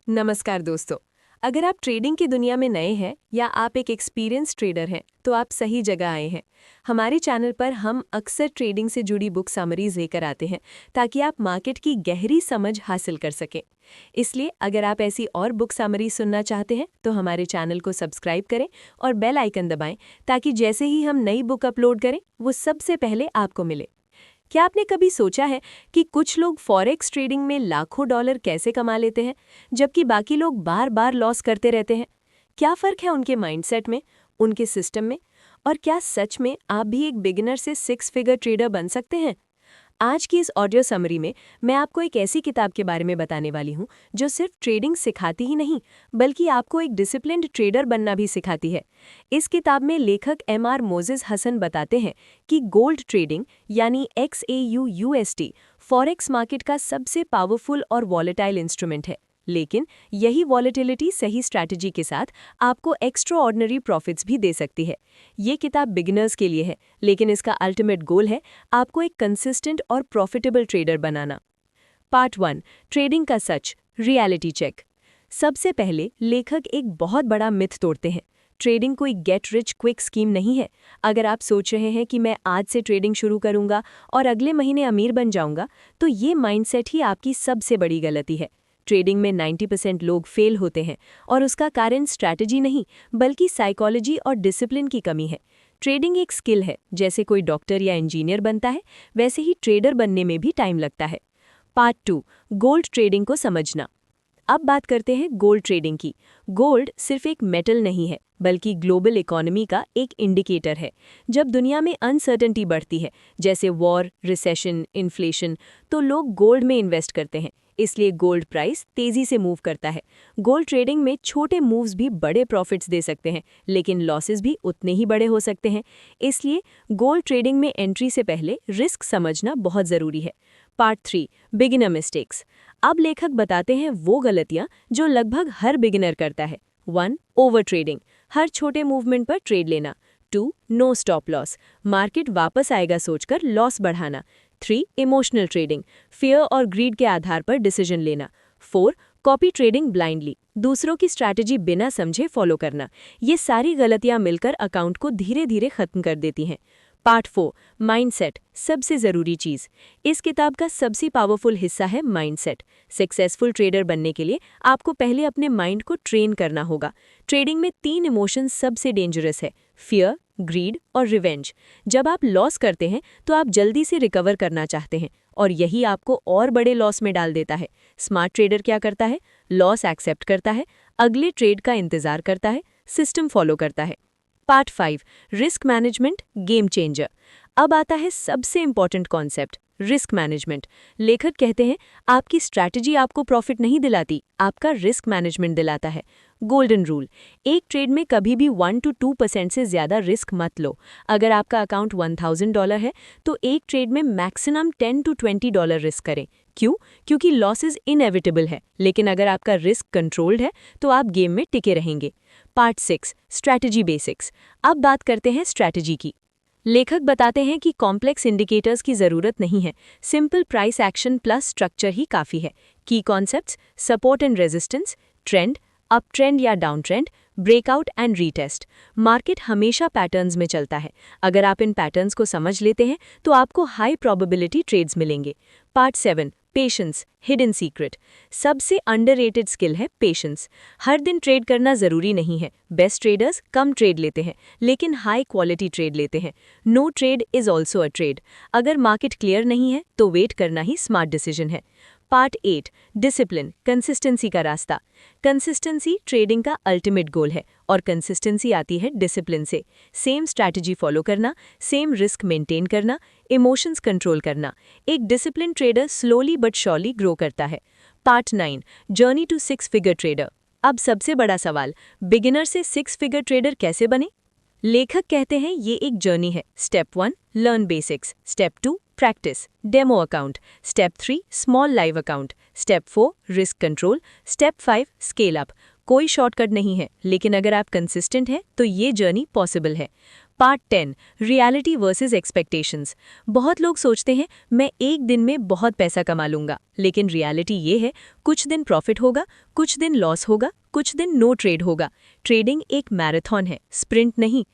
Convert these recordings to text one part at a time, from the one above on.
नमस्कार दोस्तों। अगर आप ट्रेडिंग की दुनिया में नए हैं या आप एक एक्सपीरियंस ट्रेडर हैं तो आप सही जगह आए हैं। हमारे चैनल पर हम अक्सर ट्रेडिंग से जुड़ी बुक समरीज लेकर आते हैं ताकि आप मार्केट की गहरी समझ हासिल कर सकें। इसलिए अगर आप ऐसी और बुक समरी सुनना चाहते हैं तो हमारे चैनल को सब्सक्राइब करें और बेल आइकन दबाएं ताकि जैसे ही हम नई बुक अपलोड करें वो सबसे पहले आपको मिले। क्या आपने कभी सोचा है कि कुछ लोग फॉरेक्स ट्रेडिंग में लाखों डॉलर कैसे कमा लेते हैं जबकि बाकी लोग बार बार लॉस करते रहते हैं? क्या फ़र्क है उनके माइंडसेट में, उनके सिस्टम में? और क्या सच में आप भी एक बिगिनर से 6 फिगर ट्रेडर बन सकते हैं? आज की इस ऑडियो समरी में मैं आपको एक ऐसी किताब के बारे में बताने वाली हूँ जो सिर्फ ट्रेडिंग सिखाती ही नहीं बल्कि आपको एक डिसिप्लिन्ड ट्रेडर बनना भी सिखाती है। इस किताब में लेखक एम.आर. मोजेस हसन बताते हैं कि गोल्ड ट्रेडिंग यानी XAUUSD फॉरेक्स मार्केट का सबसे पावरफुल और वॉलेटाइल इंस्ट्रूमेंट है, लेकिन यही वॉलेटिलिटी सही स्ट्रैटेजी के साथ आपको एक्स्ट्रा ऑर्डिनरी प्रॉफिट्स भी दे सकती है। ये किताब बिगिनर्स के लिए है, लेकिन इसका अल्टीमेट गोल है आपको एक कंसिस्टेंट और प्रॉफिटेबल ट्रेडर बनाना। पार्ट 1, ट्रेडिंग का सच, रियलिटी चेक। सबसे पहले लेखक एक बहुत बड़ा मिथ तोड़ते हैं। ट्रेडिंग कोई गेट रिच क्विक स्कीम नहीं है। अगर आप सोच रहे हैं कि मैं आज से ट्रेडिंग शुरू करूंगा और अगले महीने अमीर बन जाऊंगा, तो ये माइंडसेट ही आपकी सबसे बड़ी गलती है। ट्रेडिंग में 90% लोग फेल होते हैं और उसका कारण स्ट्रैटेजी नहीं बल्कि साइकोलॉजी और डिसिप्लिन की कमी है। ट्रेडिंग एक स्किल है, जैसे कोई डॉक्टर या इंजीनियर बनता है वैसे ही ट्रेडर बनने में भी टाइम लगता है। पार्ट 2, गोल्ड ट्रेडिंग को समझना। अब बात करते हैं गोल्ड ट्रेडिंग की। गोल्ड सिर्फ एक मेटल नहीं है बल्कि ग्लोबल इकोनॉमी का एक इंडिकेटर है। जब दुनिया में अनसर्टेनिटी बढ़ती है, जैसे वॉर, रिसेशन, इन्फ्लेशन, तो लोग गोल्ड में इन्वेस्ट करते हैं। इसलिए गोल्ड प्राइस तेजी से मूव करता है। गोल्ड ट्रेडिंग में छोटे मूव्स भी बड़े प्रॉफिट्स दे सकते हैं, लेकिन लॉसेस भी उतने ही बड़े हो सकते हैं। इसलिए गोल्ड ट्रेडिंग में एंट्री से पहले रिस्क समझना बहुत ज़रूरी है। Part 3, beginner mistakes. अब लेखक बताते हैं वो गलतियां जो लगभग हर बिगिनर करता है। 1, ओवर ट्रेडिंग, हर छोटे मूवमेंट पर ट्रेड लेना। 2, नो स्टॉप लॉस, मार्केट वापस आएगा सोचकर लॉस बढ़ाना। 3, इमोशनल ट्रेडिंग, फियर और ग्रीड के आधार पर डिसीजन लेना। 4, कॉपी ट्रेडिंग ब्लाइंडली, दूसरों की स्ट्रैटेजी बिना समझे फॉलो करना। ये सारी गलतियां मिलकर अकाउंट को धीरे धीरे खत्म कर देती हैं। पार्ट 4, माइंडसेट, सबसे ज़रूरी चीज़। इस किताब का सबसे पावरफुल हिस्सा है माइंडसेट। सक्सेसफुल ट्रेडर बनने के लिए आपको पहले अपने माइंड को ट्रेन करना होगा। ट्रेडिंग में 3 इमोशंस सबसे डेंजरस है, फियर, ग्रीड और रिवेंज। जब आप लॉस करते हैं तो आप जल्दी से रिकवर करना चाहते हैं और यही आपको और बड़े लॉस में डाल देता है। स्मार्ट ट्रेडर क्या करता है? लॉस एक्सेप्ट करता है, अगले ट्रेड का इंतजार करता है, सिस्टम फॉलो करता है। Part 5, risk management, game changer. अब आता है सबसे इंपॉर्टेंट कॉन्सेप्ट, रिस्क मैनेजमेंट। लेखक कहते हैं आपकी स्ट्रैटेजी आपको प्रॉफिट नहीं दिलाती, आपका रिस्क मैनेजमेंट दिलाता है। गोल्डन रूल, एक ट्रेड में कभी भी 1 to 2% से ज़्यादा रिस्क मत लो। अगर आपका अकाउंट $1000 है तो एक ट्रेड में मैक्सिमम $10 to 20 रिस्क करें। क्यों? क्योंकि लॉसेज इनएविटेबल है, लेकिन अगर आपका रिस्क कंट्रोल्ड है तो आप गेम में टिके रहेंगे। Part 6, strategy basics. अब बात करते हैं स्ट्रैटेजी की। लेखक बताते हैं कि कॉम्प्लेक्स इंडिकेटर्स की ज़रूरत नहीं है, simple price action plus structure ही काफ़ी है। की concepts, support and resistance, trend, up trend या down trend, breakout and retest. Market हमेशा पैटर्न्स में चलता है। अगर आप इन पैटर्न्स को समझ लेते हैं तो आपको हाई प्रोबेबिलिटी ट्रेड्स मिलेंगे। Part 7, patience, hidden secret. सबसे अंडररेटेड स्किल है पेशेंस। हर दिन ट्रेड करना ज़रूरी नहीं है। बेस्ट ट्रेडर्स कम ट्रेड लेते हैं लेकिन हाई क्वालिटी ट्रेड लेते हैं। No trade is also a trade. अगर मार्केट क्लियर नहीं है तो वेट करना ही स्मार्ट डिसीजन है। पार्ट 8, डिसिप्लिन, कंसिस्टेंसी का रास्ता। कंसिस्टेंसी ट्रेडिंग का अल्टीमेट गोल है और कंसिस्टेंसी आती है डिसिप्लिन से। सेम स्ट्रैटेजी फॉलो करना, सेम रिस्क मेंटेन करना, इमोशंस कंट्रोल करना। एक discipline trader slowly but surely grow करता है। Part 9, journey to 6 figure trader. अब सबसे बड़ा सवाल, बिगिनर से 6 फिगर ट्रेडर कैसे बने? लेखक कहते हैं ये एक जर्नी है। Step 1, learn basics. Step 2, practice, demo account. Step 3, small live account. Step 4, risk control. Step 5, scale up. कोई शॉर्टकट नहीं है, लेकिन अगर आप कंसिस्टेंट हैं तो ये जर्नी पॉसिबल है। Part 10 reality versus expectations. बहुत लोग सोचते हैं मैं एक दिन में बहुत पैसा कमा लूंगा, लेकिन रियलिटी ये है कुछ दिन प्रॉफिट होगा, कुछ दिन लॉस होगा, कुछ दिन नो ट्रेड होगा। ट्रेडिंग एक मैराथन है, स्प्रिंट नहीं।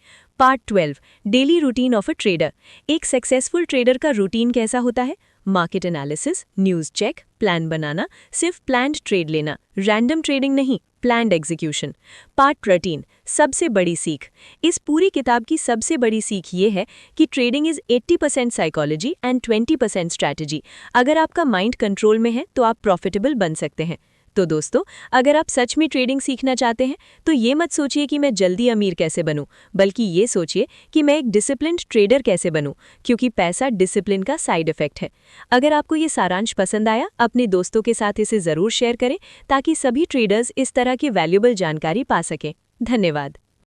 Part 12 daily routine of a trader. एक सक्सेसफुल ट्रेडर का रूटीन कैसा होता है? Market analysis, news check, plan बनाना, सिर्फ प्लान्ड ट्रेड लेना, रैंडम ट्रेडिंग नहीं, प्लान्ड एग्जीक्यूशन। पार्ट 13 सबसे बड़ी सीख। इस पूरी किताब की सबसे बड़ी सीख ये है कि trading is 80% psychology and 20% strategy. अगर आपका माइंड कंट्रोल में है तो आप प्रॉफिटेबल बन सकते हैं। तो दोस्तों, अगर आप सच में ट्रेडिंग सीखना चाहते हैं तो ये मत सोचिए कि मैं जल्दी अमीर कैसे बनूं, बल्कि ये सोचिए कि मैं एक डिसिप्लिन्ड ट्रेडर कैसे बनूं, क्योंकि पैसा डिसिप्लिन का साइड इफेक्ट है। अगर आपको ये सारांश पसंद आया, अपने दोस्तों के साथ इसे ज़रूर शेयर करें ताकि सभी ट्रेडर्स इस तरह की वैल्यूएबल जानकारी पा सकें। धन्यवाद।